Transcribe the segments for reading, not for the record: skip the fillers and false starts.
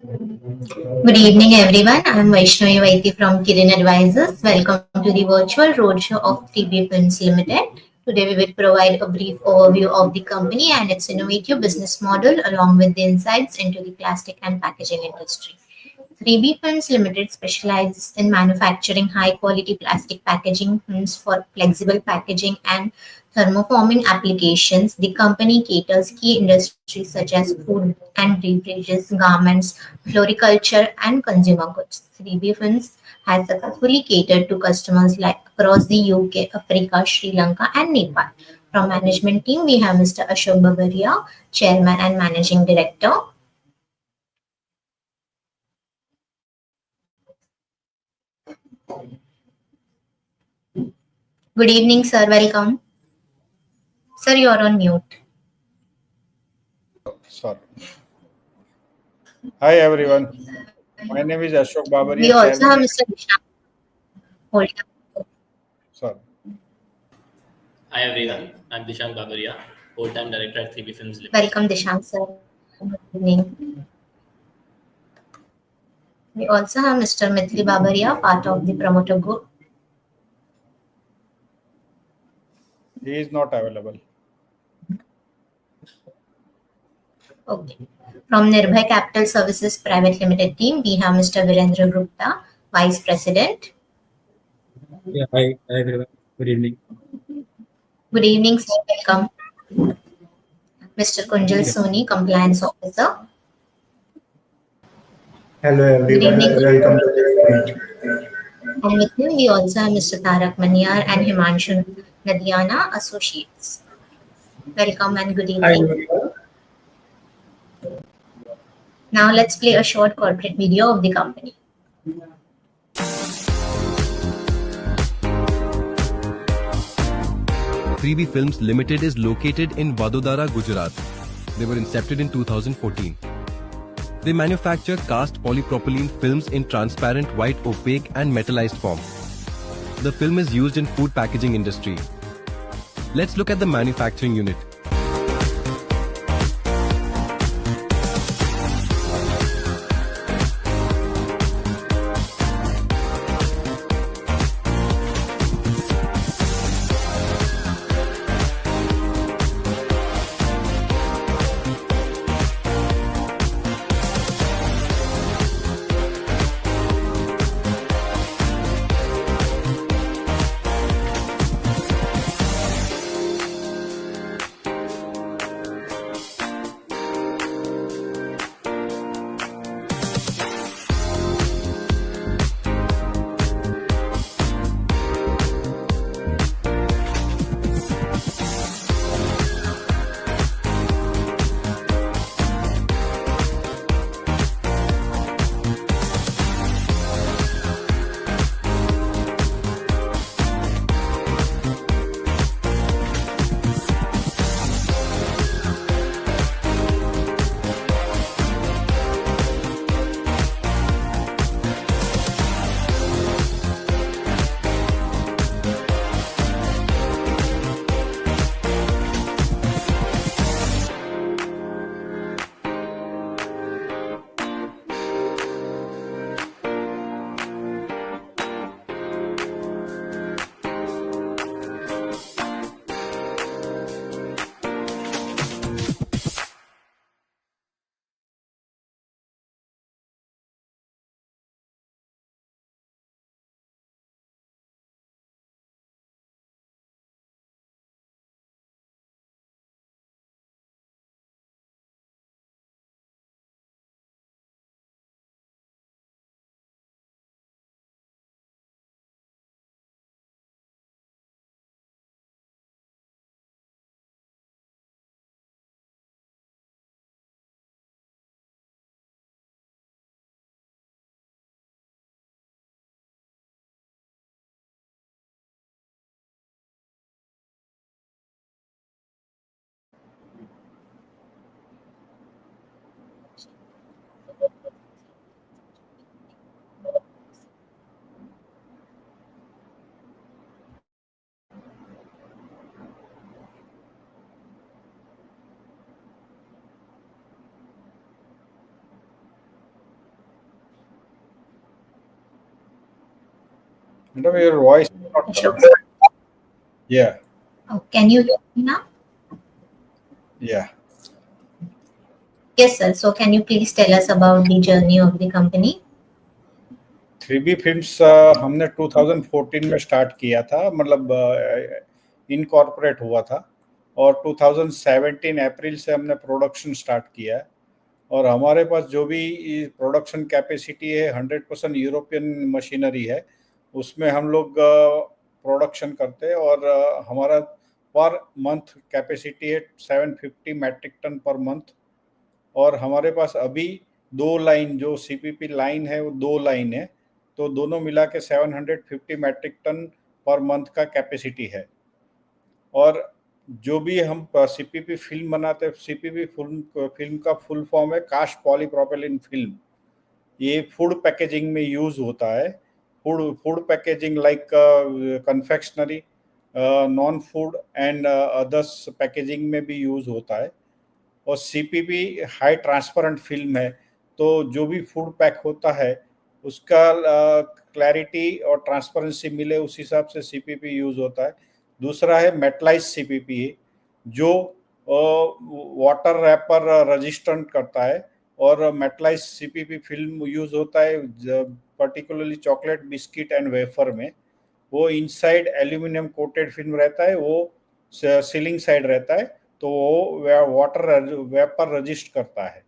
Good evening, everyone. I am Vaishnavi Vaiti from Kirin Advisors. Welcome to the virtual roadshow of 3B Films Limited. Today, we will provide a brief overview of the company and its innovative business model, along with the insights into the plastic and packaging industry. 3B Films Limited specializes in manufacturing high-quality plastic packaging films for flexible packaging and thermoforming applications. The company caters key industries such as food and beverages, garments, floriculture, and consumer goods. 3B Films has successfully catered to customers like across the UK, Africa, Sri Lanka, and Nepal. From management team, we have Mr. Ashok Bagaria, Chairman and Managing Director. Good evening, sir. Welcome. Sir, you are on mute. Sorry. Hi everyone. My name is Ashok We Babaria, also Chairman. have Mr. Vishal holding up. Sorry. Hi everyone, I'm Dishank Babaria, full-time director at 3B Films Limited. Welcome, Dishant, sir. Good evening. We also have Mr. Mithil Babaria, part of the promoter group. He is not available. Okay. From Nirbhay Capital Services Private Limited team, we have Mr. Virendra Gupta, Vice President. Yeah, hi everyone. Good evening. Good evening, sir. Welcome. Mr. Kunjal Soni, Compliance Officer. Hello Good everyone, evening. welcome to this meet. And with him, we also have Mr. Tarak Maniyar and Himanshu Nadiana, Associates. Welcome and good Hi evening. everyone. Now let's play a short corporate video of the company. 3B Films Limited is located in Vadodara, Gujarat. They were incepted in 2014. They manufacture cast polypropylene films in transparent, white, opaque and metallized form. The film is used in food packaging industry. Let's look at the manufacturing unit. Madam, your voice is not Ashok coming. sir. Yeah, Oh, can you hear me now? yeah. Yes, sir. So can you please tell us about the journey of the company? 3B films हमने 2014 में start किया था, मतलब incorporate हुआ था, और 2017 अप्रैल से हमने प्रोडक्शन स्टार्ट किया है। और हमारे पास जो भी प्रोडक्शन कैपेसिटी है 100% यूरोपियन मशीनरी है, उसमें हम लोग प्रोडक्शन करते हैं। और हमारा पर मंथ कैपेसिटी है 750 मैट्रिक टन पर मंथ। और हमारे पास अभी 2 लाइन, जो सीपीपी लाइन है वो 2 लाइन है, तो दोनों मिला के 750 मैट्रिक टन पर मंथ का कैपेसिटी है। और जो भी हम सीपीपी फिल्म बनाते हैं, सीपीपी फिल्म का फुल फॉर्म है कास्ट पॉलीप्रोपिलीन फिल्म। ये फूड पैकेजिंग में यूज होता है। Food packaging like confectionery, non food and others packaging में भी यूज होता है। और सीपीपी हाई ट्रांसपेरेंट फिल्म है, तो जो भी फूड पैक होता है उसका क्लैरिटी और ट्रांसपेरेंसी मिले उस हिसाब से सीपीपी यूज होता है। दूसरा है मेटलाइज सीपीपी, जो वाटर रैपर रजिस्टेंट करता है। और मेटलाइज सीपीपी फिल्म यूज होता है particularly chocolate, biscuit and wafer में। वो इनसाइड एल्यूमिनियम कोटेड फिल्म रहता है, वो सीलिंग साइड रहता है, तो वो वाटर वेपर रजिस्ट करता है।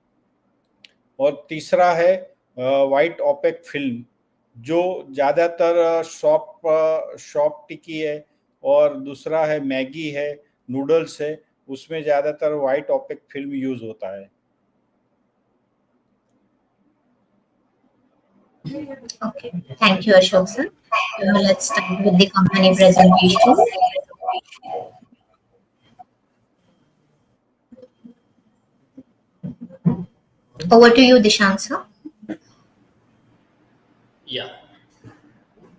और तीसरा है वाइट ओपेक फिल्म, जो ज़्यादातर शॉप टिकी है। और दूसरा है मैगी है, नूडल्स है, उसमें ज़्यादातर वाइट ओपेक फिल्म यूज होता है। Okay. Thank you, Ashok sir. Now let's start with the company presentation. Over to you, Dishant sir. Yeah.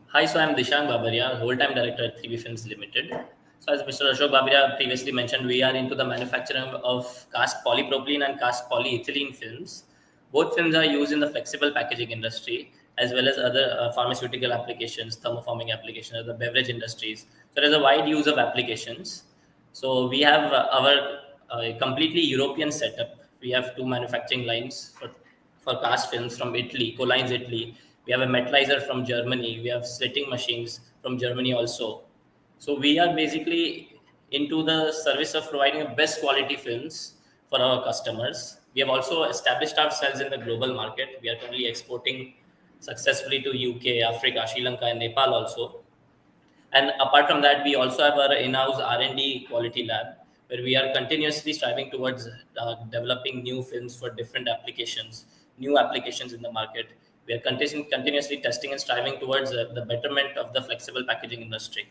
Hi, so I'm Dishang Babaria, whole-time director at 3B Films Limited. So as Mr. Ashok Babaria previously mentioned, we are into the manufacturing of cast polypropylene and cast polyethylene films. Both films are used in the flexible packaging industry as well as other pharmaceutical applications, thermoforming applications, the beverage industries. So there's a wide use of applications. So we have our completely European setup. We have 2 manufacturing lines for cast films from Italy, Colines, Italy. We have a metallizer from Germany. We have slitting machines from Germany also. So we are basically into the service of providing best quality films for our customers. We have also established ourselves in the global market. We are currently exporting successfully to UK, Africa, Sri Lanka, and Nepal also. And apart from that, we also have our in-house R&D quality lab, where we are continuously striving towards developing new films for different applications, new applications in the market. We are continuously testing and striving towards the betterment of the flexible packaging industry.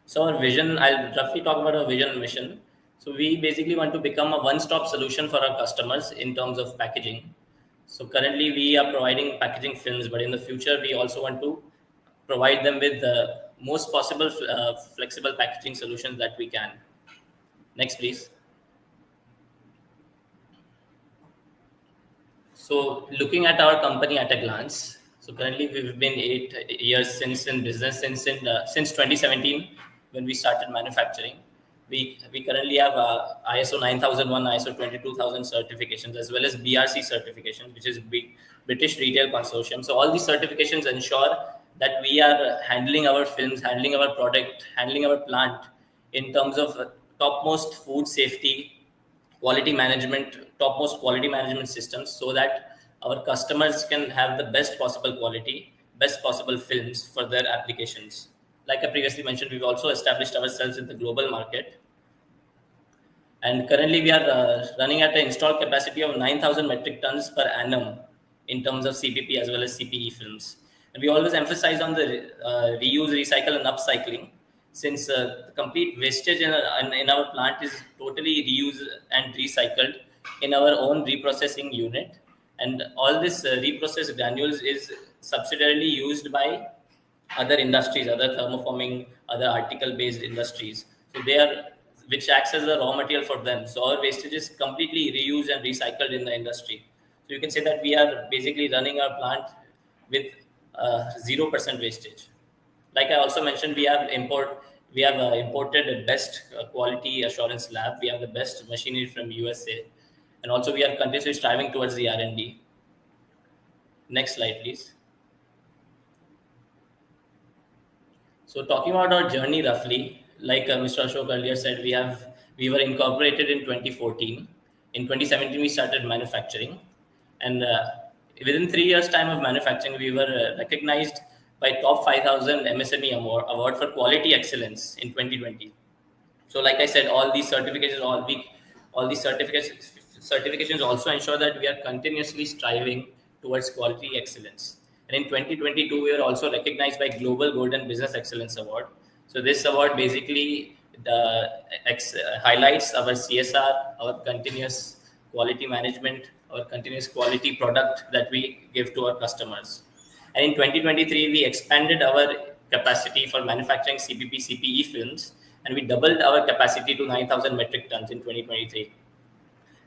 So our vision, I'll roughly talk about our vision and mission. So we basically want to become a one-stop solution for our customers in terms of packaging. So currently we are providing packaging films, but in the future we also want to provide them with the most possible flexible packaging solutions that we can. Next, please. So looking at our company at a glance, so currently we've been 8 years since in business, since 2017 when we started manufacturing. We currently have ISO 9001, ISO 22000 certifications, as well as BRC certification, which is British Retail Consortium. So all these certifications ensure that we are handling our films, handling our product, handling our plant in terms of topmost food safety, topmost quality management systems, so that our customers can have the best possible quality, best possible films for their applications. Like I previously mentioned, we've also established ourselves in the global market. And currently we are running at an installed capacity of 9,000 metric tons per annum in terms of CPP as well as CPE films. And we always emphasize on the reuse, recycle, and upcycling, since the complete wastage in our plant is totally reused and recycled in our own reprocessing unit. And all this reprocessed granules is subsidiarily used by other industries, other thermoforming, other article-based industries. So they are, which acts as a raw material for them. So our wastage is completely reused and recycled in the industry. So you can say that we are basically running our plant with 0% wastage. Like I also mentioned, we have imported the best quality assurance lab. We have the best machinery from USA, and also we are continuously striving towards the R&D. Next slide, please. So talking about our journey roughly, like Mr. Ashok earlier said, we were incorporated in 2014. In 2017, we started manufacturing, and within 3 years' time of manufacturing, we were recognized by top 5,000 MSME award for quality excellence in 2020. So, like I said, all these certifications also ensure that we are continuously striving towards quality excellence. And in 2022, we were also recognized by Global Golden Business Excellence Award. So, this award basically highlights our CSR, our continuous quality management, our continuous quality product that we give to our customers. And in 2023, we expanded our capacity for manufacturing CPP, CPE films, and we doubled our capacity to 9,000 metric tons in 2023.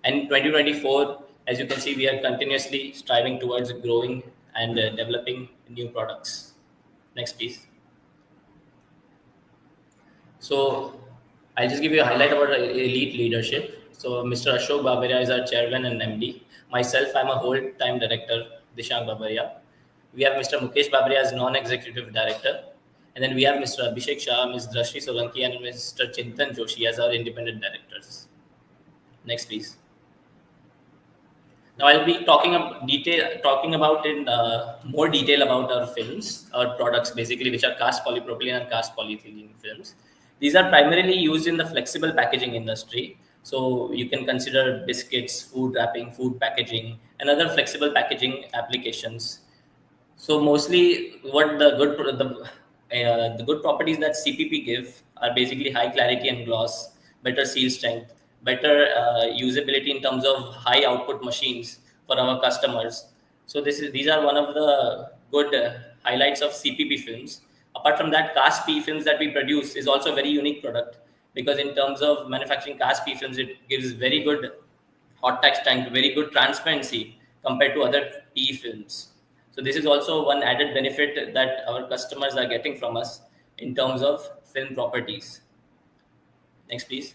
And in 2024, as you can see, we are continuously striving towards growing and developing new products. Next, please. So I'll just give you a highlight about elite leadership. So Mr. Ashok Babaria is our chairman and MD. Myself, I'm a whole-time director, Dishang Babaria. We have Mr. Mukesh Babaria as non-executive director. And then we have Mr. Abhishek Shah, Ms. Drashti Solanki, and Mr. Chintan Joshi as our independent directors. Next, please. Now I'll be talking about in more detail about our films, our products basically, which are cast polypropylene and cast polyethylene films. These are primarily used in the flexible packaging industry. So you can consider biscuits, food wrapping, food packaging, and other flexible packaging applications. So mostly, what the good properties that CPP give are basically high clarity and gloss, better seal strength, better usability in terms of high output machines for our customers. So these are one of the good highlights of CPP films. Apart from that, cast P films that we produce is also a very unique product, because in terms of manufacturing cast P films, it gives very good hot touch tank, very good transparency compared to other PE films. So this is also one added benefit that our customers are getting from us in terms of film properties. Next, please.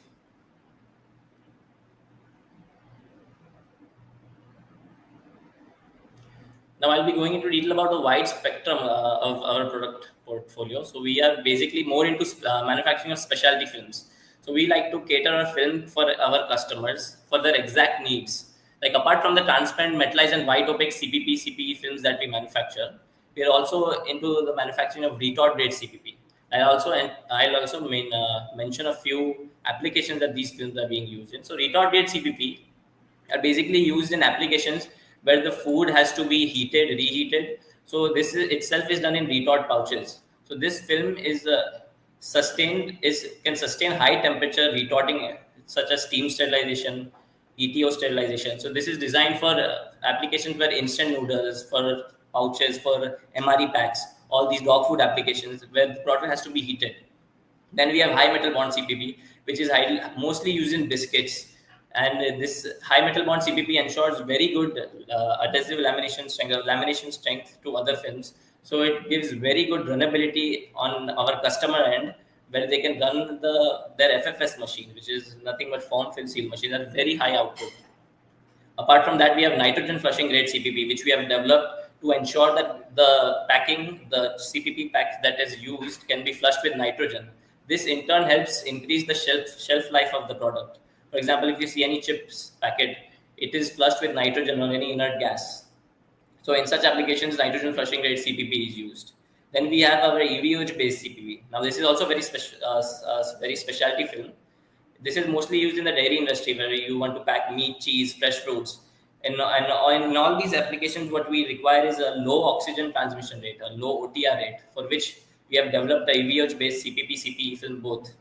Now I'll be going into detail about the wide spectrum of our product portfolio. So we are basically more into manufacturing of specialty films. So we like to cater our film for our customers for their exact needs. Like apart from the transparent, metallized, and white opaque CPP, CPE films that we manufacture, we are also into the manufacturing of retort grade CPP. I'll also mention a few applications that these films are being used in. So retort grade CPP are basically used in applications where the food has to be heated, reheated. So itself is done in retort pouches. So this film is can sustain high temperature retorting, such as steam sterilization, ETO sterilization. So this is designed for applications where instant noodles, for pouches, for MRE packs, all these dog food applications where the product has to be heated. Then we have high metal bond CPP, which is mostly used in biscuits. And this high metal bond CPP ensures very good adhesive lamination strength to other films. So it gives very good runnability on our customer end, where they can run their FFS machine, which is nothing but form fill seal machine, at very high output. Apart from that, we have nitrogen flushing grade CPP, which we have developed to ensure that the CPP pack that is used can be flushed with nitrogen. This in turn helps increase the shelf life of the product. For example, if you see any chips packet, it is flushed with nitrogen or any inert gas. So in such applications, nitrogen flushing grade CPP is used. Then we have our EVOH based CPP. Now this is also very specialty film. This is mostly used in the dairy industry, where you want to pack meat, cheese, fresh fruits. And in all these applications, what we require is a low oxygen transmission rate, a low OTR rate, for which we have developed the EVOH-based CPP, CPE film both.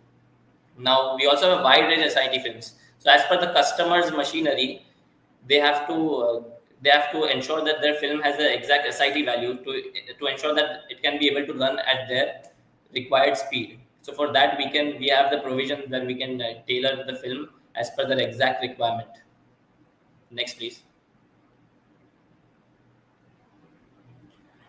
Now, we also have a wide range SIT films. So as per the customer's machinery, they have to ensure that their film has the exact SIT value to ensure that it can be able to run at their required speed. So for that, we have the provision where we can tailor the film as per their exact requirement. Next, please.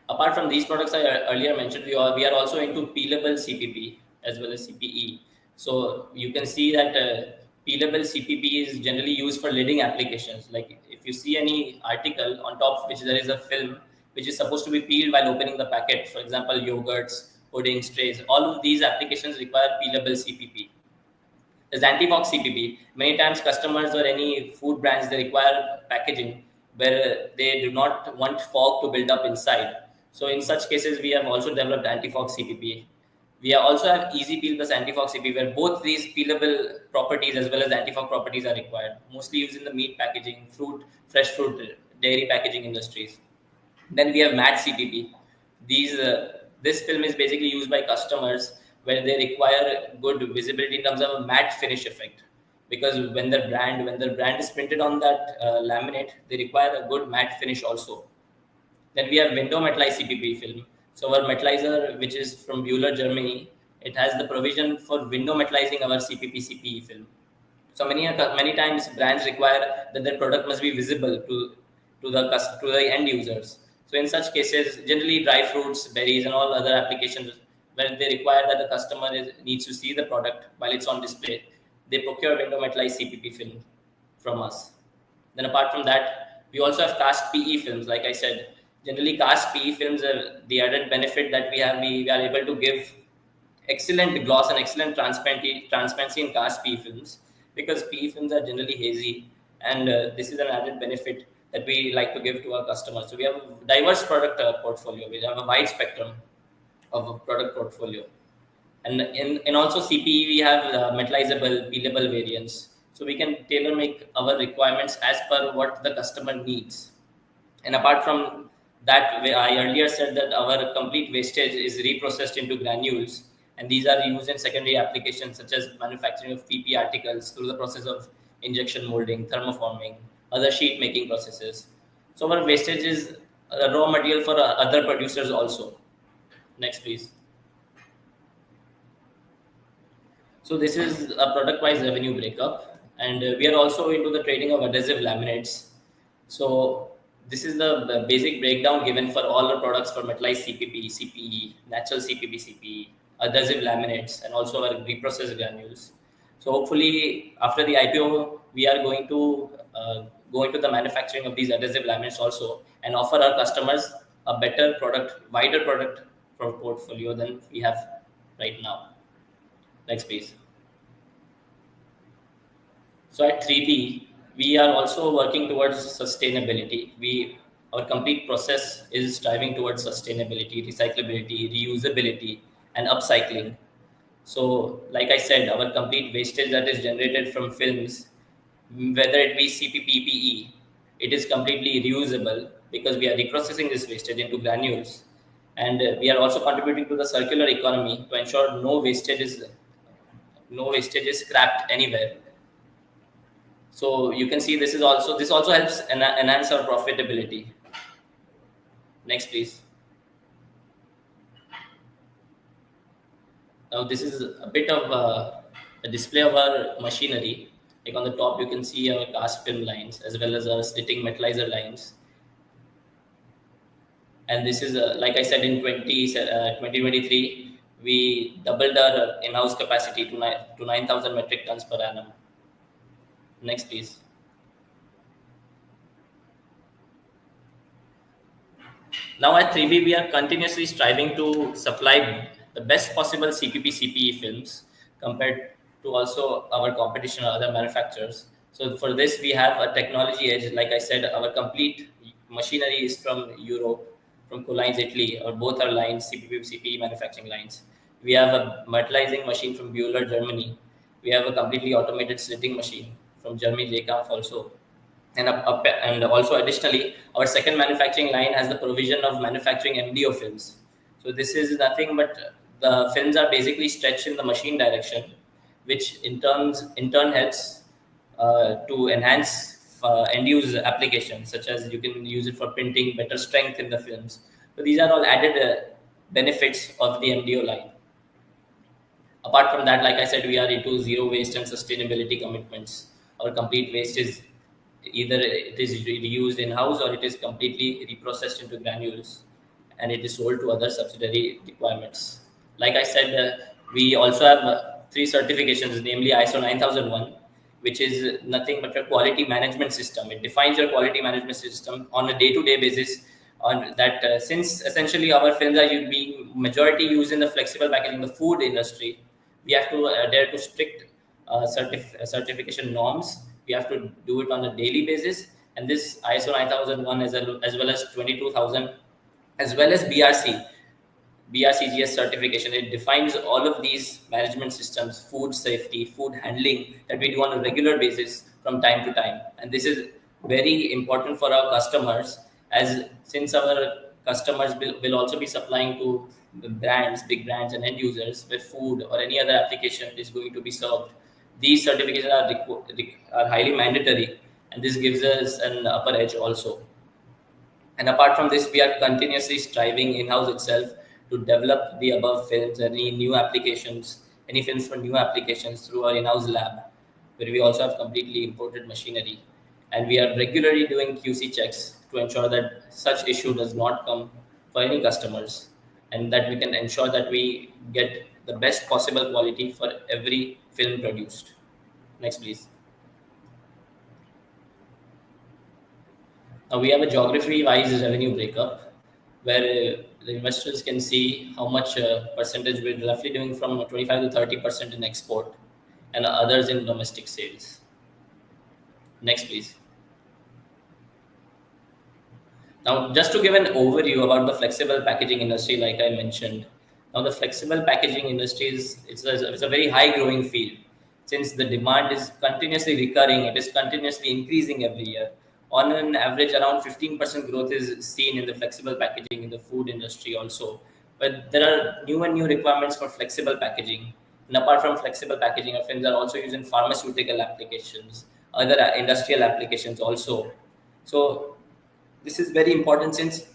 Apart from these products I earlier mentioned, we are also into peelable CPP as well as CPE. So you can see that peelable CPP is generally used for lidding applications. Like if you see any article on top of which there is a film which is supposed to be peeled while opening the packet, for example, yogurts, puddings, trays, all of these applications require peelable CPP. There's anti-fog CPP. Many times customers or any food brands, they require packaging where they do not want fog to build up inside. So in such cases, we have also developed anti-fog CPP. We also have easy peel plus anti-fog CPP where both these peelable properties as well as anti-fog properties are required. Mostly used in the meat packaging, fruit, fresh fruit, dairy packaging industries. Then we have matte CPP. This film is basically used by customers where they require good visibility in terms of a matte finish effect. Because when their brand is printed on that laminate, they require a good matte finish also. Then we have window metallized CPP film. So our metallizer, which is from Bueller, Germany, it has the provision for window metallizing our CPP CPE film. So many times brands require that their product must be visible to the end users. So in such cases, generally dry fruits, berries, and all other applications where they require that the customer needs to see the product while it's on display, they procure window metallized CPP film from us. Then apart from that, we also have cast PE films. Like I said, generally cast PE films are the added benefit that we have. We are able to give excellent gloss and excellent transparency in cast PE films because PE films are generally hazy, and this is an added benefit that we like to give to our customers. So we have a diverse product portfolio. We have a wide spectrum of a product portfolio, and in also CPE we have metallizable, peelable variants. So we can tailor make our requirements as per what the customer needs. And apart from that, I earlier said that our complete wastage is reprocessed into granules, and these are used in secondary applications such as manufacturing of PP articles through the process of injection molding, thermoforming, other sheet making processes. So our wastage is a raw material for other producers also. Next, please. So this is a product-wise revenue breakup, and we are also into the trading of adhesive laminates. So this is the basic breakdown given for all the products for metallized CPP, CPE, natural CPP, CPE, adhesive laminates, and also our reprocessed granules. So hopefully after the IPO, we are going to go into the manufacturing of these adhesive laminates also and offer our customers a better product, wider product portfolio than we have right now. Next, please. So at 3B, we are also working towards sustainability. Our complete process is striving towards sustainability, recyclability, reusability, and upcycling. So, like I said, our complete wastage that is generated from films, whether it be CPPPE, it is completely reusable because we are reprocessing this wastage into granules. And we are also contributing to the circular economy to ensure no wastage is scrapped anywhere. So you can see this also helps enhance our profitability. Next, please. Now this is a bit of a display of our machinery. Like on the top, you can see our cast film lines as well as our slitting metallizer lines. And this is, like I said, in 2023, we doubled our in-house capacity to 9,000 metric tons per annum. Next, please. Now at 3B, we are continuously striving to supply the best possible CPP CPE films compared to also our competition or other manufacturers. So for this, we have a technology edge. Like I said, our complete machinery is from Europe, from Colines, Italy, or both our lines, CPP CPE manufacturing lines. We have a metallizing machine from Bueller, Germany. We have a completely automated slitting machine from Germany, JCAF also. And also additionally, our second manufacturing line has the provision of manufacturing MDO films. So this is nothing but the films are basically stretched in the machine direction, which in turn helps to enhance end use applications, such as you can use it for printing, better strength in the films. So these are all added benefits of the MDO line. Apart from that, like I said, we are into zero waste and sustainability commitments. Our complete waste is either it is reused in house or it is completely reprocessed into granules. and it is sold to other subsidiary requirements. Like I said, we also have three certifications, namely ISO 9001, which is nothing but a quality management system. It defines your quality management system on a day-to-day basis. On that, since essentially our films are being majority used in the flexible packaging, the food industry, we have to adhere to strict certification norms. We have to do it on a daily basis, and this ISO 9001 as well as 22000 as well as BRCGS certification. It defines all of these management systems, food safety, food handling that we do on a regular basis from time to time. And this is very important for our customers, as since our customers will also be supplying to the brands, big brands and end users where food or any other application is going to be served. These certifications are highly mandatory, and this gives us an upper edge also. And apart from this, we are continuously striving in-house itself to develop the above films, any new applications, any films for new applications through our in-house lab, where we also have completely imported machinery. And we are regularly doing QC checks to ensure that such issue does not come for any customers, and that we can ensure that we get the best possible quality for every film produced. Next, please. Now we have a geography-wise revenue breakup where the investors can see how much percentage we're roughly doing from 25 to 30% in export and others in domestic sales. Next, please. Now, just to give an overview about the flexible packaging industry, like I mentioned, now the flexible packaging industry it's a very high growing field. Since the demand is continuously recurring, it is continuously increasing every year. On an average, around 15% growth is seen in the flexible packaging in the food industry also. But there are new and new requirements for flexible packaging. And apart from flexible packaging, our films are also used in pharmaceutical applications, other industrial applications also. So this is very important since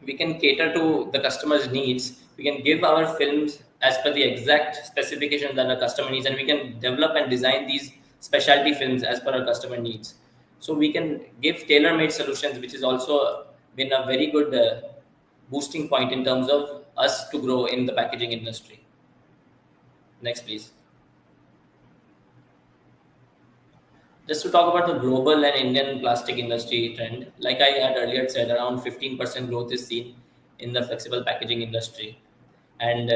we can cater to the customer's needs. We can give our films as per the exact specifications that the customer needs, and we can develop and design these specialty films as per our customer needs. So we can give tailor-made solutions, which has also been a very good boosting point in terms of us to grow in the packaging industry. Next, please. Just to talk about the global and Indian plastic industry trend, like I had earlier said, around 15% growth is seen in the flexible packaging industry. And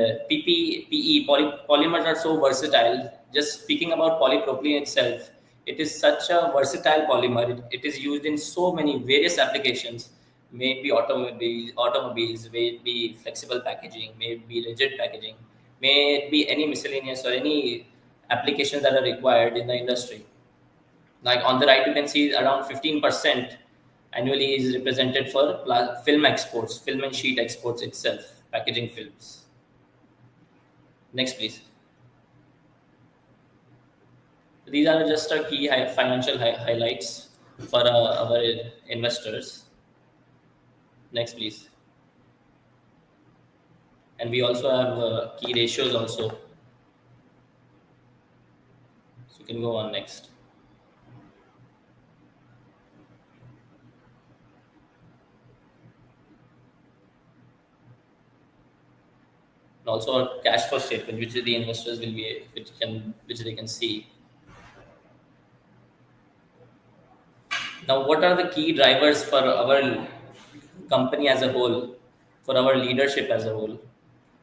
polymers are so versatile. Just speaking about polypropylene itself, it is such a versatile polymer. It is used in so many various applications, may it be automobiles, may it be flexible packaging, may it be rigid packaging, may it be any miscellaneous or any applications that are required in the industry. Like on the right, you can see around 15% annually is represented for film exports, film and sheet exports itself, packaging films. Next, please. These are just our key financial highlights for our investors. Next, please. And we also have key ratios also. So you can go on next. And also a cash flow statement, which the investors will be, which they can see. Now, what are the key drivers for our company as a whole, for our leadership as a whole?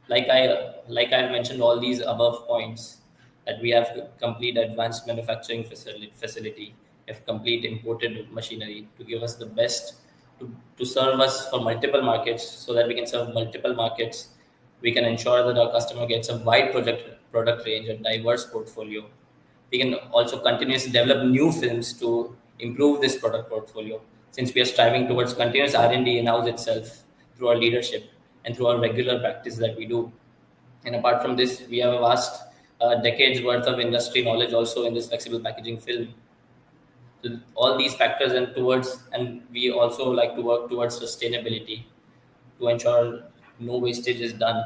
Like I mentioned, all these above points that we have complete advanced manufacturing facility, have complete imported machinery to give us the best to serve us for multiple markets, so that we can serve multiple markets. We can ensure that our customer gets a wide product range, a diverse portfolio. We can also continuously develop new films to improve this product portfolio, since we are striving towards continuous R&D in-house itself through our leadership and through our regular practice that we do. And apart from this, we have a vast decades worth of industry knowledge also in this flexible packaging film. So all these factors and we also like to work towards sustainability to ensure no wastage is done.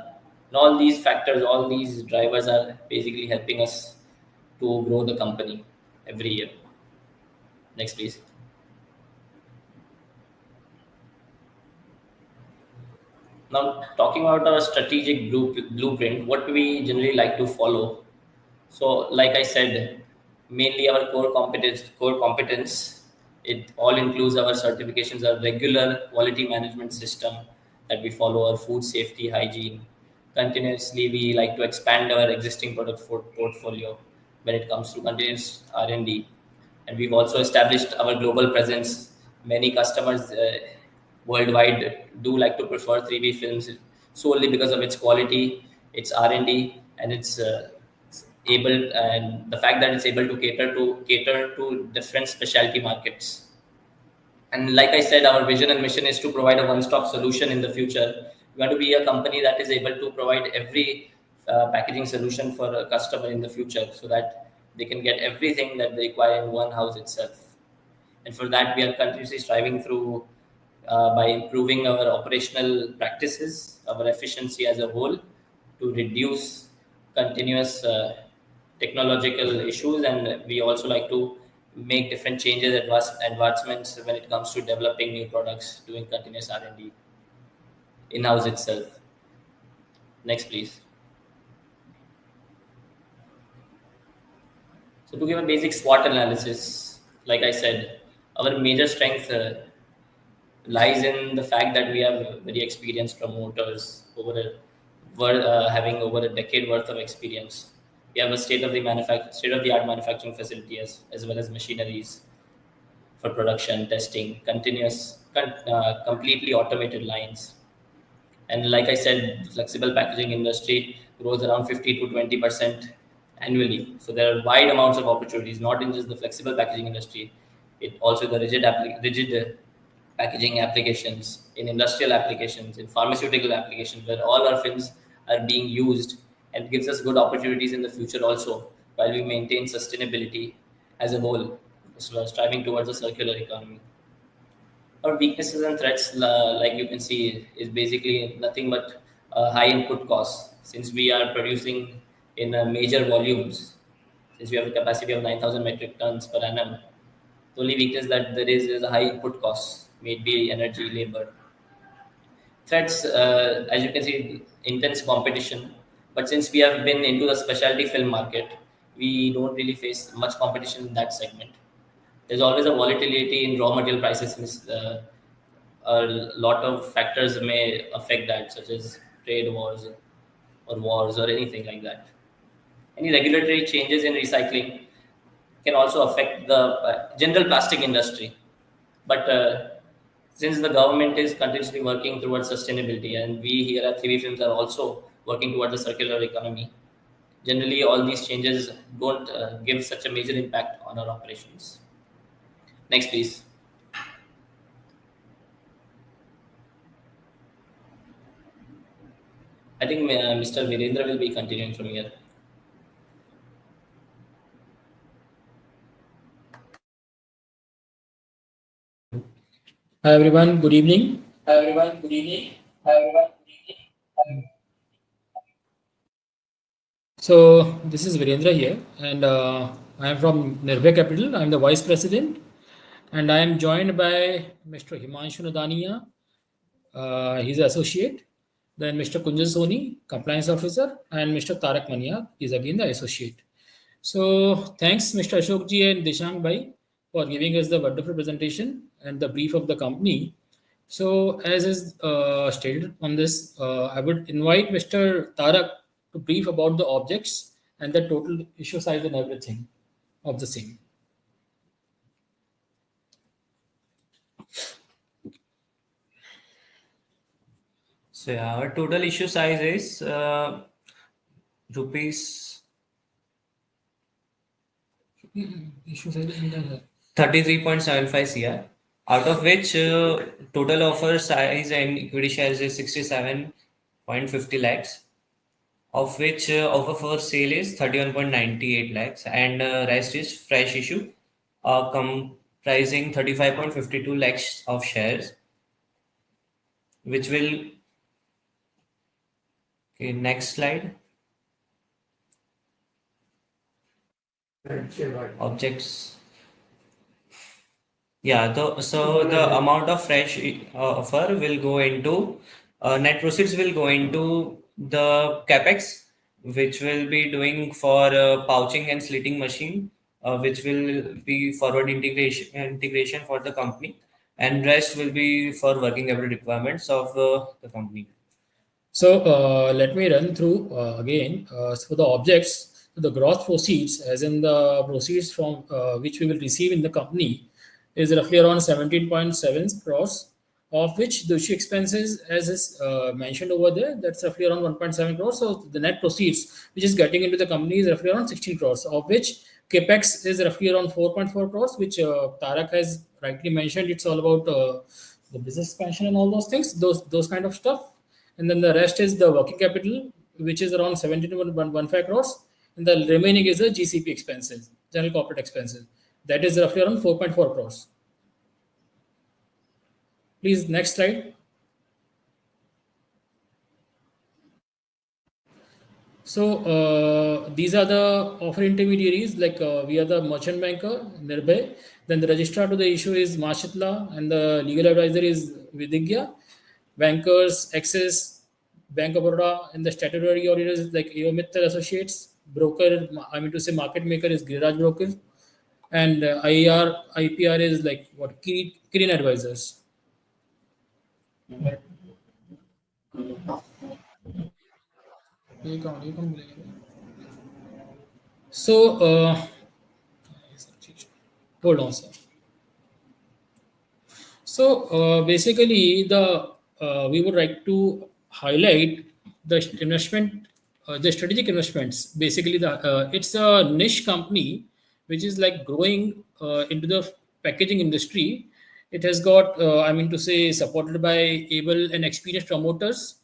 And all these factors, all these drivers are basically helping us to grow the company every year. Next, please. Now, talking about our strategic blueprint, what do we generally like to follow? So, like I said, mainly our core competence. It all includes our certifications, our regular quality management system that we follow, our food safety, hygiene. Continuously, we like to expand our existing product portfolio when it comes to continuous R&D, and we've also established our global presence. Many customers worldwide do like to prefer 3B films solely because of its quality, its R&D, and its able and the fact that it's able to cater to different specialty markets. And like I said, our vision and mission is to provide a one-stop solution in the future. We want to be a company that is able to provide every packaging solution for a customer in the future, so that they can get everything that they require in one house itself. And for that, we are continuously striving through by improving our operational practices, our efficiency as a whole, to reduce continuous technological issues. And we also like to make different changes, advancements when it comes to developing new products, doing continuous R&D in-house itself. Next, please. So to give a basic SWOT analysis, like I said, our major strength lies in the fact that we have very experienced promoters having over a decade worth of experience. We have a state of the art manufacturing facility as well as machineries for production, testing, completely automated lines. And like I said, the flexible packaging industry grows around 50 to 20% annually. So there are wide amounts of opportunities, not in just the flexible packaging industry, it also the rigid packaging applications, in industrial applications, in pharmaceutical applications, where all our films are being used, and gives us good opportunities in the future also, while we maintain sustainability as a whole, so striving towards a circular economy. Our weaknesses and threats, like you can see, is basically nothing but high input costs. Since we are producing in major volumes, since we have a capacity of 9,000 metric tons per annum, the only weakness that there is a high input costs, maybe energy, labor. Threats, as you can see, intense competition. But since we have been into the specialty film market, we don't really face much competition in that segment. There's always a volatility in raw material prices, since a lot of factors may affect that, such as trade wars or wars or anything like that. Any regulatory changes in recycling can also affect the general plastic industry. But since the government is continuously working towards sustainability, and we here at 3B Films are also working towards a circular economy, generally all these changes don't give such a major impact on our operations. Next, please. I think Mr. Virendra will be continuing from here. Hi everyone, good evening. So this is Virendra here, and I am from Nirbhay Capital. I am the Vice President, and I am joined by Mr. Himanshu Nadania, he's an associate. Then Mr. Kunjan Soni, compliance officer, and Mr. Tarak Mania is again the associate. So thanks, Mr. Ashok ji and Dishang Bhai, for giving us the wonderful presentation and the brief of the company. So as is stated on this, I would invite Mr. Tarak to brief about the objects and the total issue size and everything of the same. So yeah, our total issue size is rupees Issue size and 33.75 CR, out of which total offer size and equity shares is 67.50 lakhs, of which offer for sale is 31.98 lakhs, and rest is fresh issue, comprising 35.52 lakhs of shares, which will. Okay, next slide. Objects. Yeah, so the amount of fresh offer will go into Net proceeds will go into the capex, which will be doing for pouching and slitting machine, which will be forward integration for the company, and rest will be for working capital requirements of the company. So let me run through again. So the objects, the gross proceeds, as in the proceeds from which we will receive in the company, is roughly around 17.7 crores, of which the issue expenses, as is mentioned over there, that's roughly around 1.7 crores. So the net proceeds which is getting into the company is roughly around 16 crores, of which capex is roughly around 4.4 crores, which Tarak has rightly mentioned. It's all about the business expansion and all those things, those kind of stuff. And then the rest is the working capital, which is around 17.15 crores, and the remaining is the GCP expenses, general corporate expenses. That is roughly around 4.4 crores. Please, next slide. So these are the offer intermediaries, like we are the merchant banker, Nirbhay. Then the registrar to the issue is Mashitla, and the legal advisor is Vidigya. Bankers, Axis, Bank of Baroda, and the statutory auditors is like AO Mittal Associates. Broker, I mean to say market maker is Giriraj Broker. And IPR is like what? Kirin Advisors. So, hold on, sir. So basically, the we would like to highlight the investment, the strategic investments. Basically, the it's a niche company which is like growing into the packaging industry. It has got, I mean to say, supported by able and experienced promoters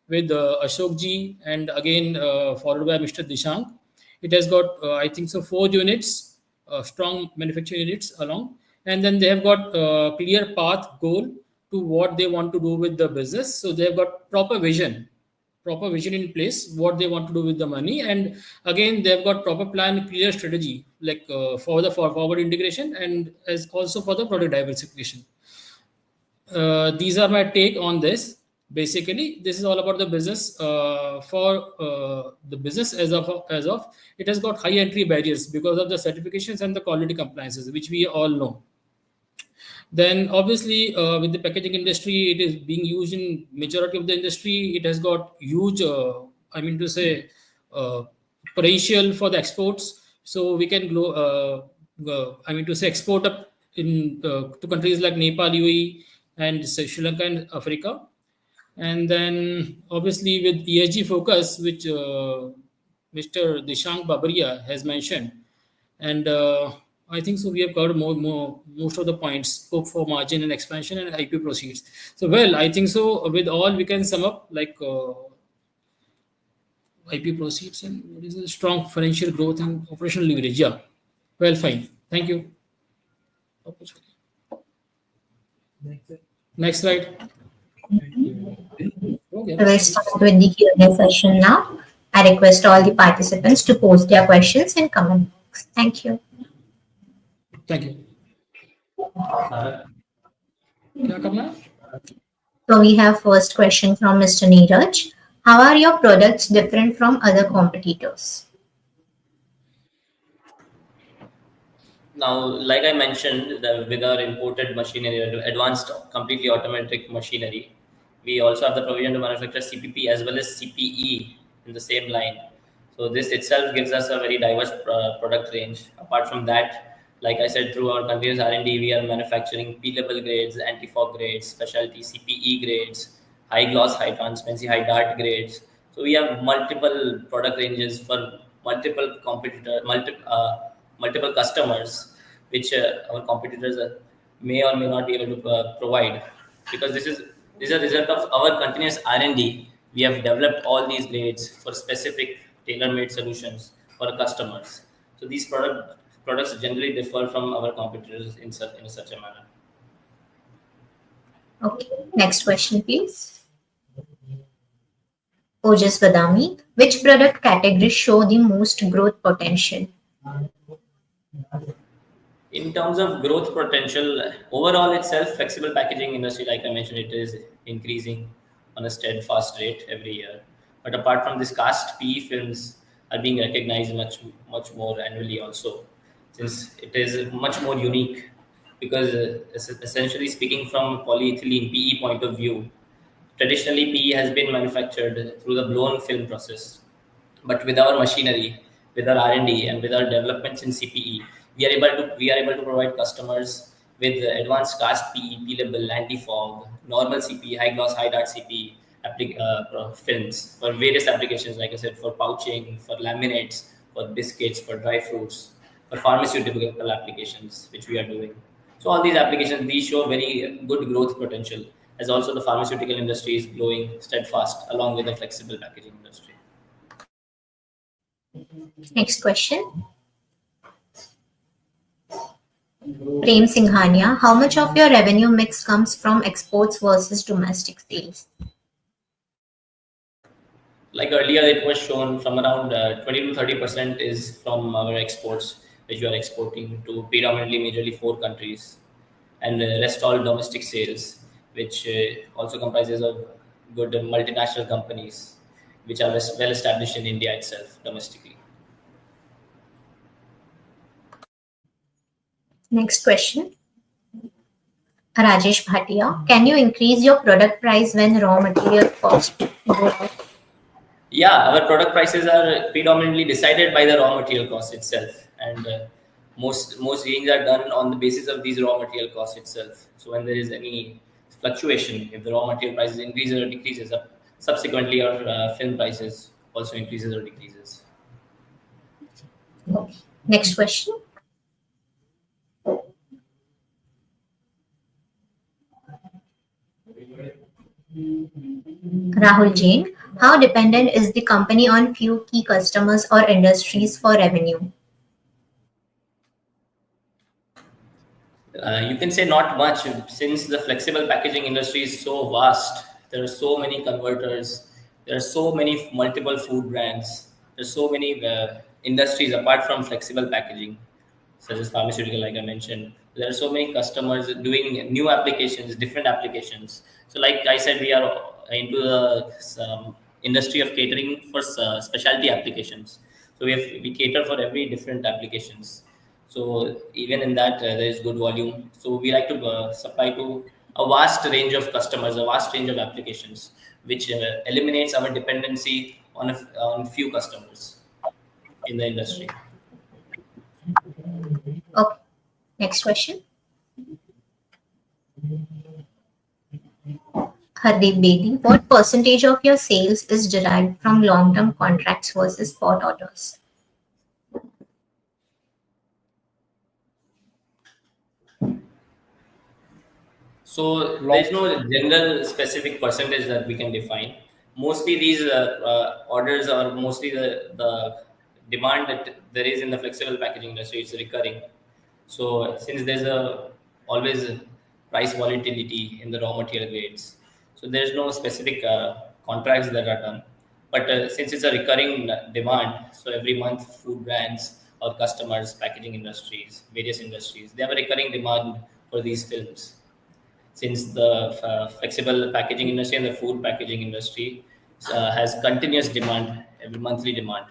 with Ashok ji, and again followed by Mr. Dishank. It has got, I think so, 4 units, strong manufacturing units along, and then they have got a clear path goal to what they want to do with the business. So they have got proper vision in place, what they want to do with the money, and again they have got proper plan, clear strategy, like for the forward integration and as also for the product diversification. These are my take on this. Basically, this is all about the business. For the business as of it has got high entry barriers because of the certifications and the quality compliances, which we all know. Then obviously with the packaging industry, it is being used in majority of the industry. It has got huge, I mean to say, uh, potential for the exports. So we can I mean to say, export up in to countries like Nepal, UAE, and Sri Lanka and Africa. And then obviously with ESG focus, which Mr. Dishank Babaria has mentioned, and I think so we have covered most of the points: scope for margin and expansion and IP proceeds. So well, I think so with all we can sum up like IP proceeds and what is the strong financial growth and operational leverage. Yeah, well, fine. Thank you. Next slide. Okay. We'll start with the Q&A session now. I request all the participants to post their questions in comment box. Thank you. Thank you. क्या करना है? So we have first question from Mr. Neeraj. How are your products different from other competitors? Now, like I mentioned, with our imported machinery, advanced, completely automatic machinery, we also have the provision to manufacture CPP as well as CPE in the same line. So this itself gives us a very diverse product range. Apart from that, like I said, through our continuous R&D, we are manufacturing peelable grades, anti-fog grades, specialty CPE grades, high gloss, high transparency, high dart grades. So we have multiple product ranges for multiple multiple customers, which our competitors may or may not be able to provide, because this is a result of our continuous R&D. We have developed all these grades for specific tailor-made solutions for customers. So these products generally differ from our competitors in such a manner. Okay, next question, please. Ojas Badami. Which product categories show the most growth potential? In terms of growth potential, overall itself, flexible packaging industry, like I mentioned, it is increasing. on a steadfast rate every year. But apart from this, cast PE films are being recognized much more annually also, since it is much more unique. Because essentially speaking, from polyethylene PE point of view, traditionally PE has been manufactured through the blown film process, but with our machinery, with our R&D, and with our developments in CPE, we are able to provide customers with advanced cast PE, peelable, anti-fog, normal CPE, high gloss, high dart CPE films for various applications. Like I said, for pouching, for laminates, for biscuits, for dry fruits, for pharmaceutical applications, which we are doing. So all these applications, these show very good growth potential, as also the pharmaceutical industry is growing steadfast along with the flexible packaging industry. Next question. Prem Singhania, how much of your revenue mix comes from exports versus domestic sales? Like earlier, it was shown from around 20 to 30% is from our exports, which we are exporting to predominantly majorly 4 countries, and the rest all domestic sales, which also comprises of good multinational companies, which are well established in India itself domestically. Next question. Rajesh Bhatia, can you increase your product price when raw material cost go up? Yeah, our product prices are predominantly decided by the raw material cost itself, and most dealings are done on the basis of these raw material costs itself. So when there is any fluctuation, if the raw material prices increases or decreases, subsequently our film prices also increases or decreases. Okay. Next question. Rahul Jain, how dependent is the company on few key customers or industries for revenue? You can say not much, since the flexible packaging industry is so vast. There are so many converters. There are so many multiple food brands. There's so many industries apart from flexible packaging, such as pharmaceutical, like I mentioned. There are so many customers doing new applications, different applications. So, like I said, we are into the industry of catering for specialty applications. So we cater for every different applications. So even in that, there is good volume. So we like to supply to a vast range of customers, a vast range of applications, which eliminates our dependency on few customers in the industry. Okay. Next question. Hardeep Bedi, what percentage of your sales is derived from long-term contracts versus spot orders? So there's no general specific percentage that we can define. Mostly these orders are mostly the demand that there is in the flexible packaging industry. It's recurring. So since there's always price volatility in the raw material grades, so there's no specific contracts that are done. But since it's a recurring demand, so every month food brands or customers, packaging industries, various industries, they have a recurring demand for these films, since the flexible packaging industry and the food packaging industry has continuous demand, every monthly demand.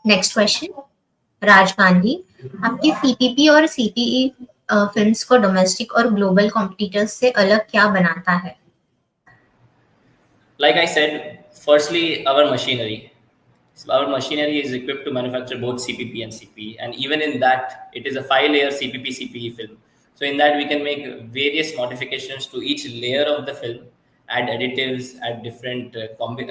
Next question Raj Gandhi आपकी CPP और CPE films को domestic और global competitors से अलग क्या बनाता है? Like I said, firstly, our machinery. So our machinery is equipped to manufacture both CPP and CPE, and even in that, it is a 5-layer CPP CPE film. So in that, we can make various modifications to each layer of the film, add additives, add different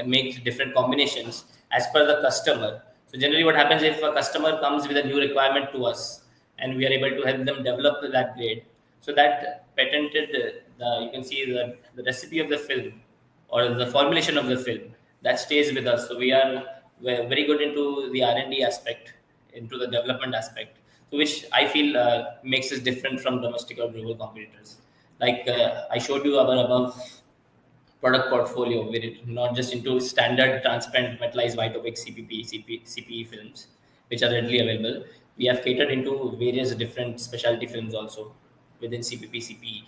make different combinations as per the customer. So generally, what happens if a customer comes with a new requirement to us, and we are able to help them develop that grade, so that patented, you can see the recipe of the film or the formulation of the film that stays with us. So we're very good into the R&D aspect, into the development aspect, so which I feel makes us different from domestic or global competitors. Like I showed you our above product portfolio, where it not just into standard transparent metallized white opaque CPE films, which are readily available. We have catered into various different specialty films also within CPP CPE.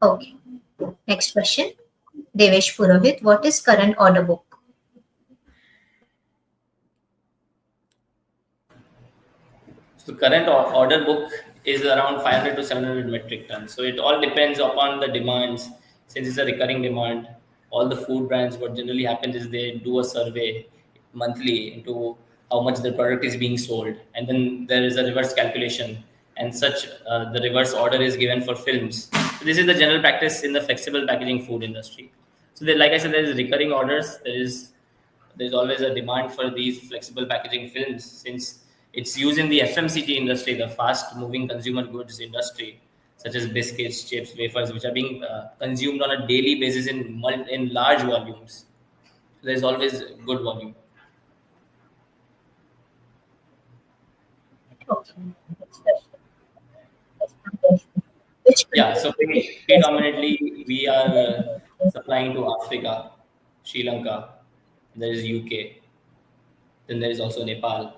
Okay. Next question. Devesh Purohit, what is current order book? So the current order book is around 500 to 700 metric tons. So it all depends upon the demands. Since it's a recurring demand, all the food brands, what generally happens is they do a survey monthly into how much the product is being sold, and then there is a reverse calculation, and such the reverse order is given for films. So this is the general practice in the flexible packaging food industry. So there, like I said, there is recurring orders. There's always a demand for these flexible packaging films since it's used in the FMCG industry, the fast moving consumer goods industry, such as biscuits, chips, wafers, which are being consumed on a daily basis in large volumes. So there's always good volume. Okay. Next question. Which Yeah, country so is predominantly we are supplying to Africa, Sri Lanka, there is UK, then there is also Nepal.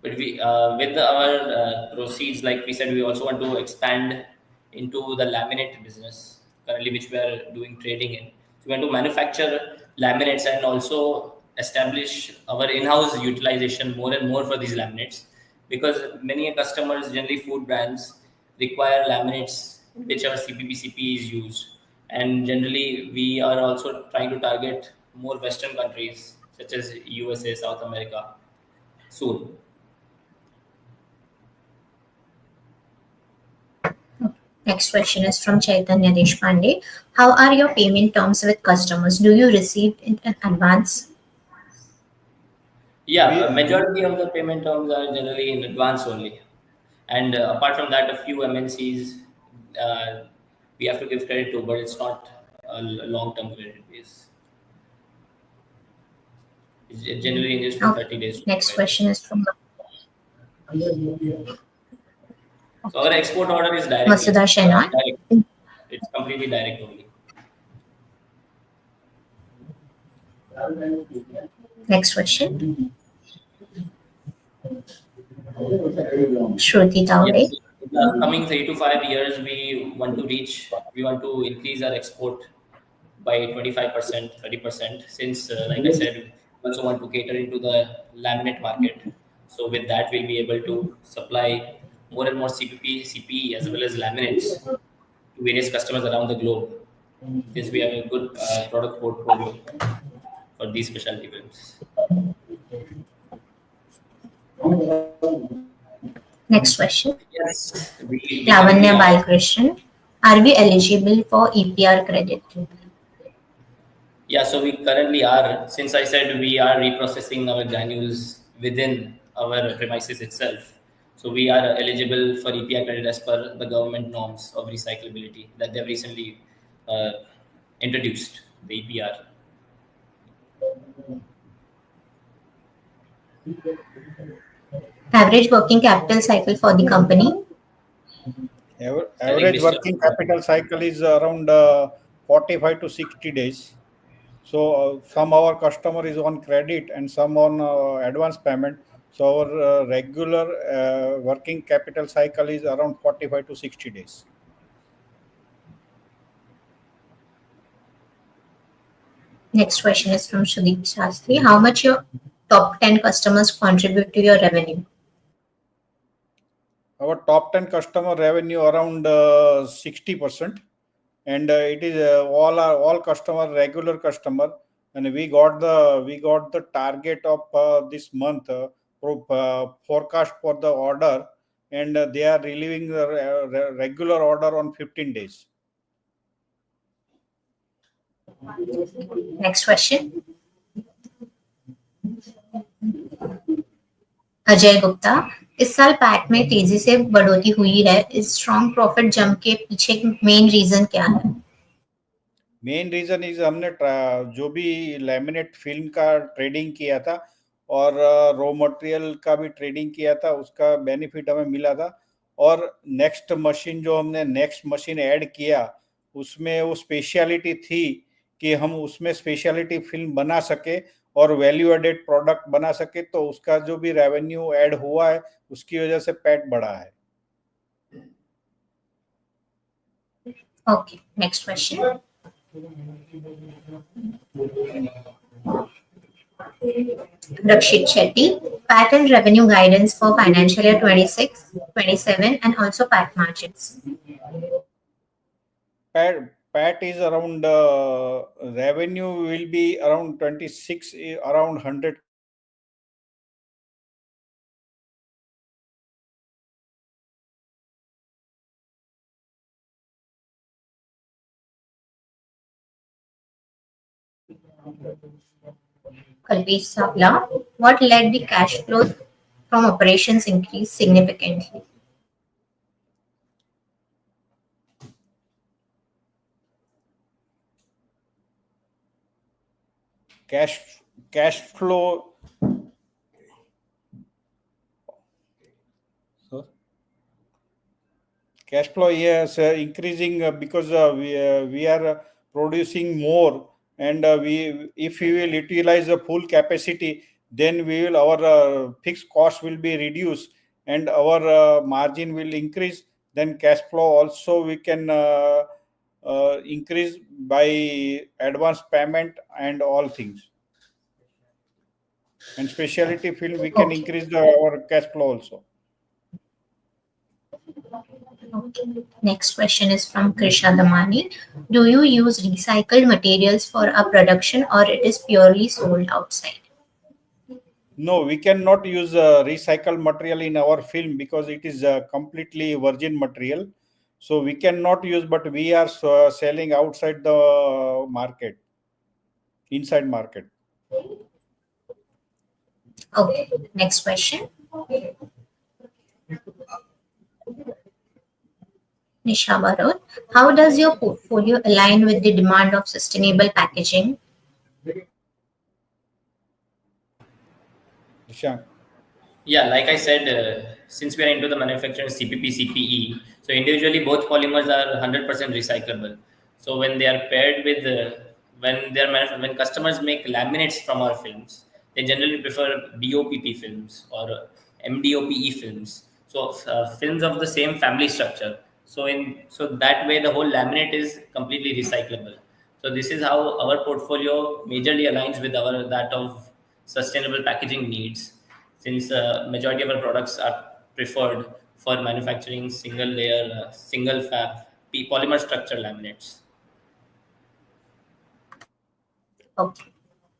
But we, with our proceeds, like we said, we also want to expand into the laminate business currently, which we are doing trading in. So we want to manufacture laminates and also establish our in-house utilization more and more for these laminates, because many customers, generally food brands, require laminates in whichever CPP is used, and generally we are also trying to target more Western countries such as USA, South America soon. Next question is from Chaitanya Deshpande. How are your payment terms with customers? Do you receive in advance? Yeah, We a majority of the payment terms are generally in advance only. And apart from that, a few MNCs we have to give credit to, but it's not a long-term credit base. It generally ranges from Okay. 30 days to Next 45 question days. is from So our export order is directly Masuda Shenan. direct. It's completely direct only. Next question. Shruti Yes, Tavde. in the upcoming 3 to 5 years, we want to increase our export by 25%, 30%. Since, like I said, we also want to cater into the laminate market. So with that, we'll be able to supply more and more CPP, CPE, as well as laminates to various customers around the globe. Since we have a good product portfolio for these specialty films. Next question. Yes, we currently Lavanya are. Balkrishnan. Are we eligible for EPR credit? Yeah, so we currently are, since I said we are reprocessing our granules within our premises itself. So we are eligible for EPR credit as per the government norms of recyclability that they've recently uh, introduced, the EPR. Average working capital cycle for the company? I think average Mr. working capital cycle is around 45 to 60 days. So some our customer is on credit and some on advance payment. So our regular working capital cycle is around 45 to 60 days. Next question is from Sudeep Shastri. How much your top 10 customers contribute to your revenue? Our top 10 customer revenue around 60%, and it is all customer regular customer, and we got the target of this month forecast for the order, and they are relieving the regular order on 15 days. Next question. Ajay Gupta, इस साल PAT में तेजी से बढ़ोतरी हुई है, इस strong profit jump के पीछे मेन रीजन क्या है? मेन रीजन इज हमने जो भी लैमिनेट फिल्म का ट्रेडिंग किया था और रॉ मटेरियल का भी ट्रेडिंग किया था, उसका बेनिफिट हमें मिला था। और नेक्स्ट मशीन ऐड किया, उसमें वो स्पेशलिटी थी कि हम उसमें स्पेशलिटी फिल्म बना सके और वैल्यू एडेड प्रोडक्ट बना सके, तो उसका जो भी रेवेन्यू ऐड हुआ है उसकी वजह से पैट बढ़ा है। Okay, next question. Rakshit Shetty, patent revenue guidance for financial year 26, 27, and also PAT margins. PAT is around revenue will be around 26, around 100 crores, and PAT will be around 100 crores. Kalpesh Savla, what led the cash flow from operations increase significantly? Cash flow. So cash flow, yes, increasing because we are producing more, and we if we will utilize the full capacity, then we will our fixed cost will be reduced, and our margin will increase. Then cash flow also we can increase by advance payment and all things. And specialty film we can Okay. increase our cash flow also. Okay. Next question is from Krisha Damani. Do you use recycled materials for a production or it is purely sold outside? No, we cannot use recycled material in our film because it is completely virgin material. So we cannot use, but we are selling outside the market, inside market. Okay. Next question. Nisha Barot. How does your portfolio align with the demand of sustainable packaging? Dishank. Yeah, like I said, since we are into the manufacturing CPP, CPE, so individually both polymers are 100% recyclable. So when they are paired with, when customers make laminates from our films, they generally prefer BOPP films or MDOPE films. So films of the same family structure. So that way the whole laminate is completely recyclable. So this is how our portfolio majorly aligns with our that of sustainable packaging needs, since majority of our products are preferred for manufacturing single layer, single fab polymer structure laminates. Okay.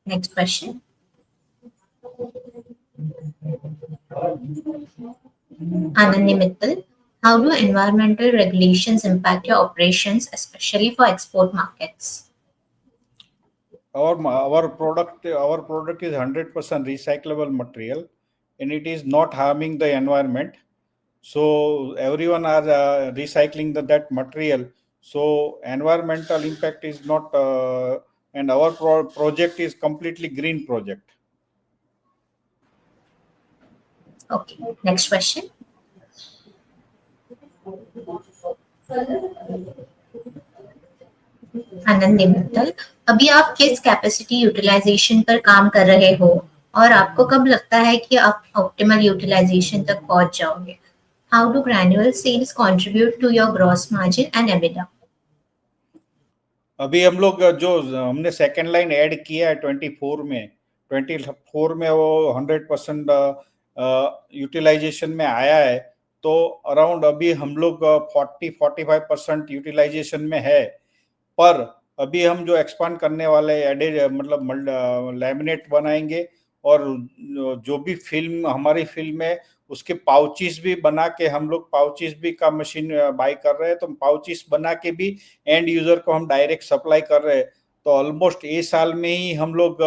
Next question. Anandi Mittal. How do environmental regulations impact your operations, especially for export markets? Our product is 100% recyclable material, and it is not harming the environment. So everyone are recycling that material. So environmental impact is not, and our project is completely green project. Okay. Next question. Anandi Mittal, अभी आप किस capacity utilisation पर काम कर रहे हो और आपको कब लगता है कि आप ऑप्टिमल यूटिलाइजेशन तक पहुंच जाओगे? How do granular sales contribute to your gross margin and EBITDA? अभी हम लोग जो हमने सेकेंड लाइन ऐड किया है 24 में वो 100% यूटिलाइजेशन में आया है। तो अराउंड अभी हम लोग 40-45% यूटिलाइजेशन में है। पर अभी हम जो एक्सपांड करने वाले एडेड मतलब लैमिनेट बनाएंगे, और जो भी फिल्म हमारी फिल्म है उसके पाउचेस भी बना के हम लोग पाउचेस भी का मशीन बाय कर रहे हैं। तो पाउचेस बना के भी एंड यूजर को हम डायरेक्ट सप्लाई कर रहे हैं। तो ऑलमोस्ट ये साल में ही हम लोग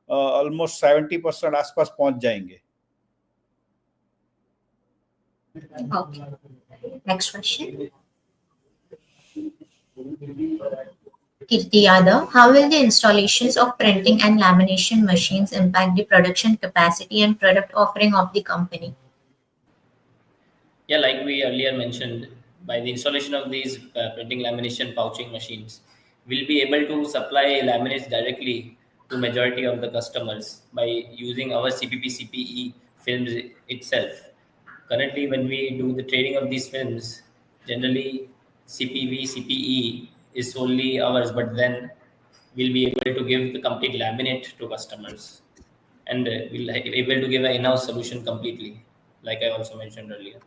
ऑलमोस्ट 70% आसपास पहुंच जाएंगे। Okay. Next question. Kirti Yadav, how will the installations of printing and lamination machines impact the production capacity and product offering of the company? Yeah, like we earlier mentioned, by the installation of these printing lamination pouching machines, we'll be able to supply laminates directly to majority of the customers by using our CPP CPE films itself. Currently, when we do the trading of these films, generally CPV, CPE is solely ours, but then we'll be able to give the complete laminate to customers, and we'll be able to give an in-house solution completely, like I also mentioned earlier.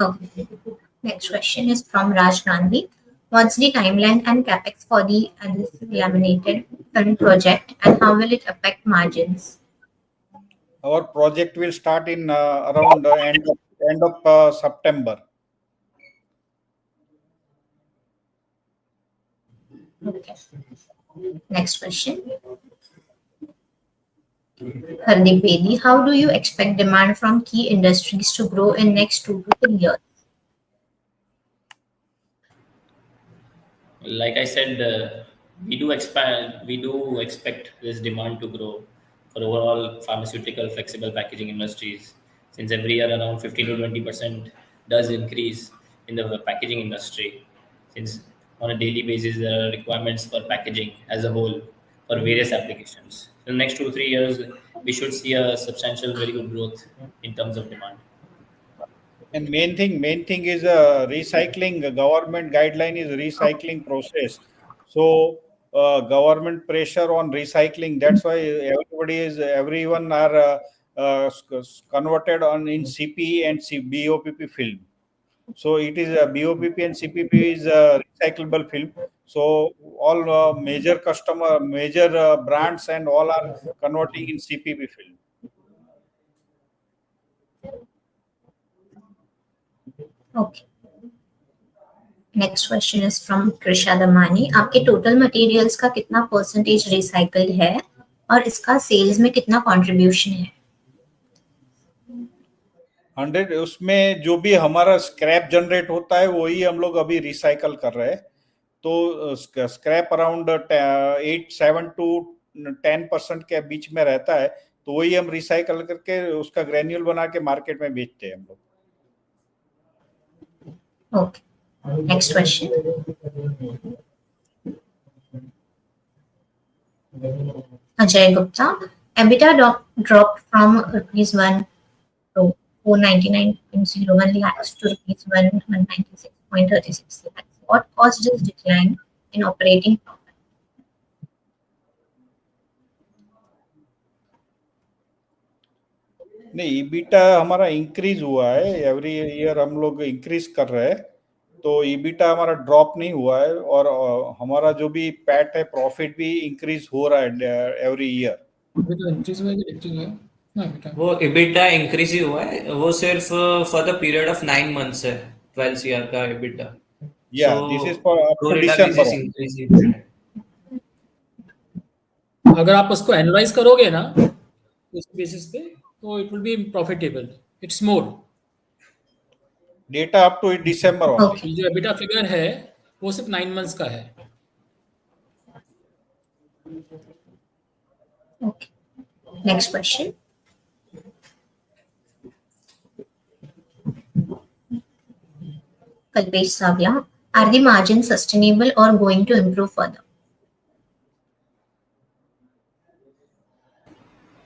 Okay. Next question is from Raj Gandhi. What's the timeline and capex for the laminated film project, and how will it affect margins? Our project will start in around end of September. Okay. Next question. Hardeep Bedi, how do you expect demand from key industries to grow in next 2 to 3 years? Like I said, we do expect this demand to grow for overall pharmaceutical flexible packaging industries, since every year around 15 to 20% does increase in the packaging industry, since on a daily basis there are requirements for packaging as a whole for various applications. In the next 2 3 years, we should see a substantial, very good growth in terms of demand. And main thing is recycling. Government guideline is recycling process. So government pressure on recycling. That's why everyone are converted on in CP and BOPP film. So it is a BOPP and CPP is a recyclable film. So all major brands and all are converting in CPP film. Okay. Next question is from Krisha Damani. आपके total materials का कितना percentage recycled है और इसका sales में कितना contribution है? 100 उसमें जो भी हमारा स्क्रैप जनरेट होता है वही हम लोग अभी रिसाइकल कर रहे हैं. तो स्क्रैप अराउंड 7 to 10% के बीच में रहता है. तो वही हम रिसाइकल करके उसका ग्रेन्यूल बना के मार्केट में बेचते हैं हम लोग. Okay. Next question. Ajay Gupta, EBITDA dropped from rupees 1 to 499.01 lakhs to rupees 196.36 lakhs. What caused this decline in operating profit? नहीं, ईबीटा हमारा इंक्रीज हुआ है. एवरी ईयर हम लोग इंक्रीज कर रहे हैं. तो ईबीटा हमारा ड्रॉप नहीं हुआ है. और हमारा जो भी पैट है, प्रॉफिट भी इंक्रीज हो रहा है एवरी ईयर. वो EBITDA इंक्रीज ही हुआ है. वो सिर्फ for the period of 9 months है. 12 CR का EBITDA. Yeah, this is for up to December. Increase ही हुआ है. अगर आप उसको एनालाइज करोगे ना उस बेसिस पे, तो it will be profitable. It's more. Data up to December only. जो एबिटा फिगर है वो सिर्फ 9 months का है. Okay. Next question. Kalpesh Savla, are the margins sustainable or going to improve further?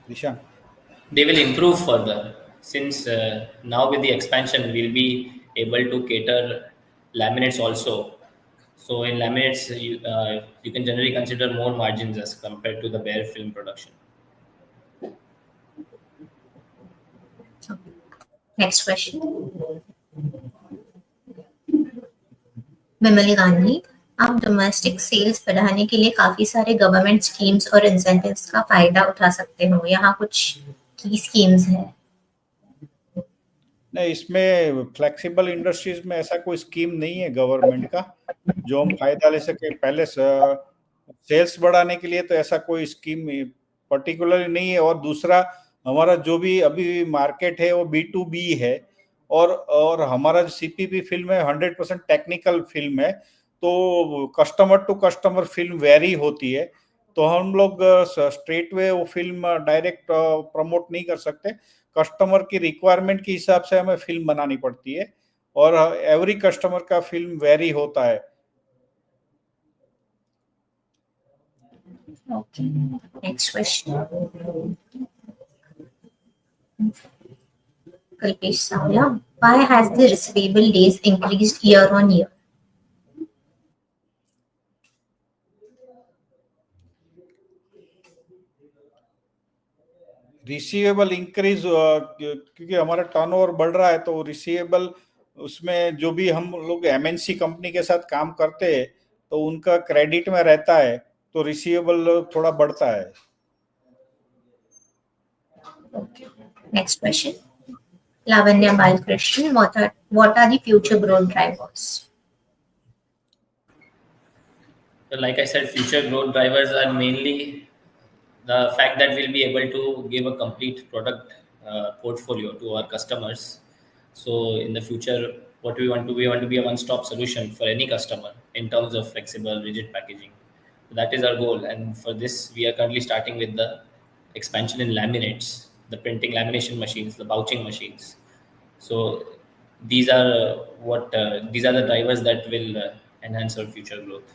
Dishan. They will improve further, since now with the expansion we'll be able to cater laminates also. So in laminates you can generally consider more margins as compared to the bare film production. Next question. विमल गांधी, आप domestic sales बढ़ाने के लिए काफी सारे government schemes और incentives का फायदा उठा सकते हो. यहाँ कुछ की स्कीम्स है? नहीं, इसमें फ्लेक्सिबल इंडस्ट्रीज में ऐसा कोई स्कीम नहीं है गवर्नमेंट का जो हम फायदा ले सके. पहले सेल्स बढ़ाने के लिए तो ऐसा कोई स्कीम पर्टिकुलरली नहीं है. और दूसरा, हमारा जो भी अभी मार्केट है वो B2B है. और हमारा जो CPP फिल्म है 100% टेक्निकल फिल्म है. तो customer to customer film vary होती है. तो हम लोग स्ट्रेट वे वो फिल्म डायरेक्ट प्रमोट नहीं कर सकते. कस्टमर की रिक्वायरमेंट के हिसाब से हमें फिल्म बनानी पड़ती है. और एवरी कस्टमर का फिल्म वेरी होता है. Okay. Next question. Kalpesh Savla, why has the receivable days increased year on year? Receivable increase क्योंकि हमारा टर्नओवर बढ़ रहा है तो रिसीवेबल उसमें जो भी हम लोग एमएनसी कंपनी के साथ काम करते हैं तो उनका क्रेडिट में रहता है तो रिसीवेबल थोड़ा बढ़ता है. Okay. Next question. Lavanya Balkrishnan, what are the future growth drivers? So like I said, future growth drivers are mainly the fact that we'll be able to give a complete product portfolio to our customers. So in the future, what we want to be a one-stop solution for any customer in terms of flexible, rigid packaging. That is our goal, and for this, we are currently starting with the expansion in laminates, the printing lamination machines, the pouching machines. So these are the drivers that will enhance our future growth.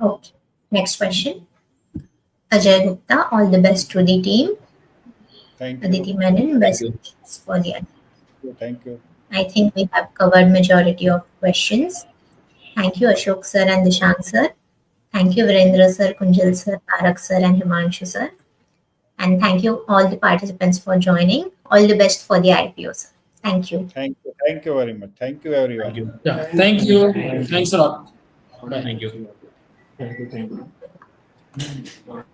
Okay. Next question. Ajay Gupta, all the best to the team. Thank you. Aditi Menon, best you. wishes for the end. Thank you. I think we have covered majority of questions. Thank you, Ashok sir and Dishant sir. Thank you, Virendra sir, Kunjal sir, Tarak sir, and Himanshu sir. And thank you all the participants for joining. All the best for the IPO, sir. Thank you. Thank you. Thank you very much. Thank you, everyone. Thank you. Yeah, thank you. Thanks a lot. Bye. Thank you. Thank you.